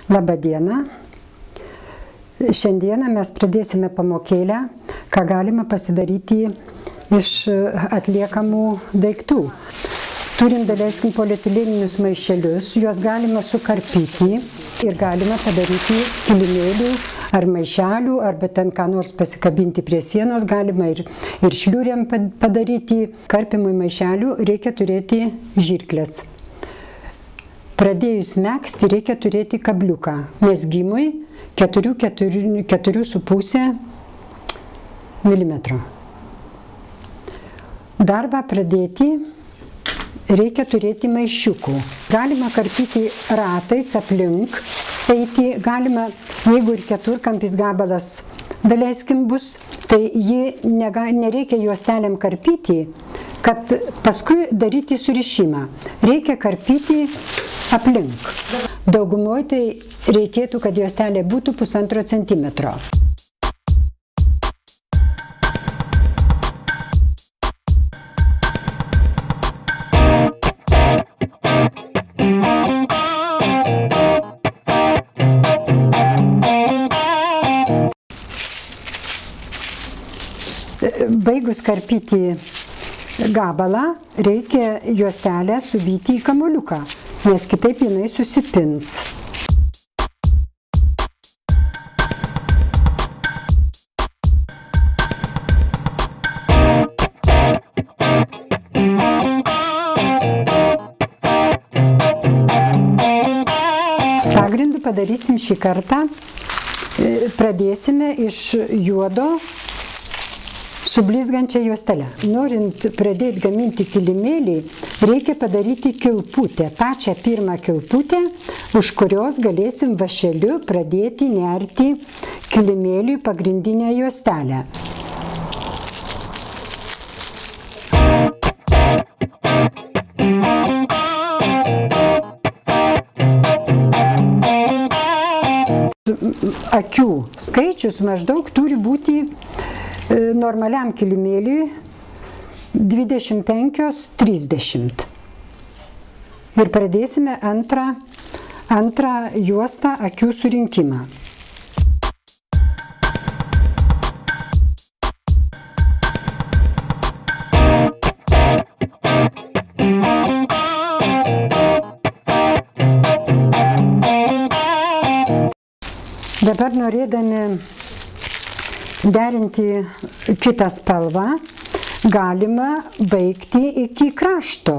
Labą dieną. Šiandieną mes pradėsime pamokėlę, ką galima pasidaryti iš atliekamų daiktų. Turint, daleiskim, polietileninius maišelius, juos galima sukarpyti ir galima padaryti kilimėlių ar maišelių, arba ten ką nors pasikabinti prie sienos, galima ir šliuriam padaryti. Karpimui maišelių reikia turėti žirkles. Pradėjus megzti reikia turėti kabliuką. Mezgimui 4,5 mm. Darbą pradėti reikia turėti maišiukų. Galima karpyti ratais aplink, eiti, galima, jeigu ir keturkampis gabalas, daleiskim, bus, tai nereikia juostelėm karpyti, kad paskui daryti surišimą. Reikia karpyti aplink. Daugumoje tai reikėtų, kad juostelė būtų 1,5 centimetro. Baigus karpyti gabalą, reikia juostelę suvyti į kamuoliuką, nes kitaip jinai susipins. Pagrindu padarysim šį kartą. Pradėsime iš juodo su blizgančia juostele. Norint pradėti gaminti kilimėlį, reikia padaryti kilputę, pačią pirmą kilputę, už kurios galėsim vąšeliu pradėti nerti kilimėliui pagrindinę juostelę. Akių skaičius maždaug turi būti normaliam kilimėliui 25-30. Ir pradėsime antrą juostą akių surinkimą. Dabar norėdami derinti kitą spalvą, galima baigti iki krašto,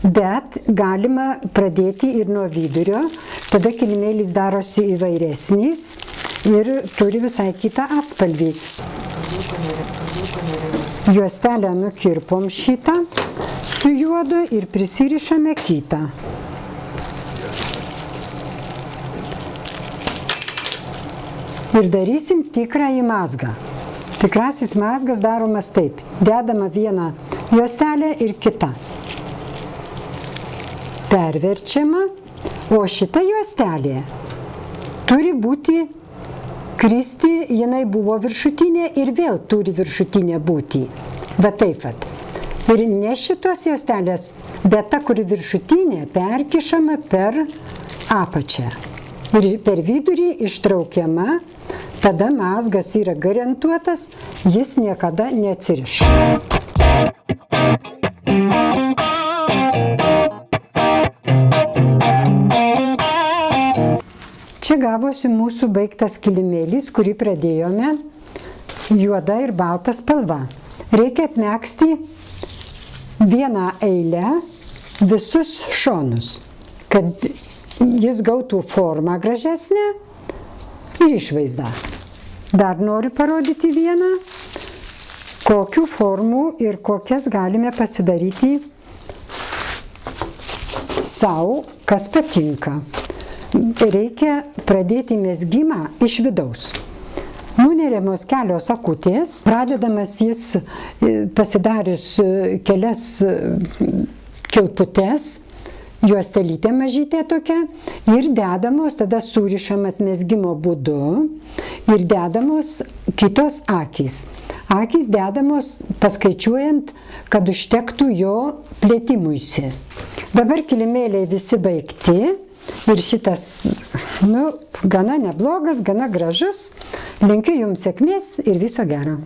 bet galima pradėti ir nuo vidurio, tada kilimėlis darosi įvairesnis ir turi visai kitą atspalvį. Juostelę nukirpom šitą su juodu ir prisirišame kitą. Ir darysim tikrąjį mazgą. Tikrasis mazgas daromas taip. Dedama viena juostelė ir kita. Perverčiama, o šita juostelė turi būti kristi, jinai buvo viršutinė ir vėl turi viršutinė būti. Va taip vat. Ir ne šitos juostelės, bet ta, kuri viršutinė, perkišama per apačią. Ir per vidurį ištraukiama, tada mazgas yra garantuotas, jis niekada neatsiriš. Čia gavosi mūsų baigtas kilimėlis, kurį pradėjome juoda ir balta spalva. Reikia apmegzti vieną eilę visus šonus, kad jis gautų formą gražesnę ir išvaizdą. Dar noriu parodyti vieną, kokių formų ir kokias galime pasidaryti savo, kas patinka. Reikia pradėti mezgimą iš vidaus. Nuneriamos kelios akutės, pradedamas jis pasidarius kelias kilputes, juostelytė mažytė tokia, ir dedamos, tada surišamas mezgimo būdu ir dedamos kitos akys. Akys dedamos paskaičiuojant, kad užtektų jo plėtimuisi. Dabar kilimėliai visi baigti Ir šitas, gana neblogas, gana gražus. Linkiu jums sėkmės ir viso gero.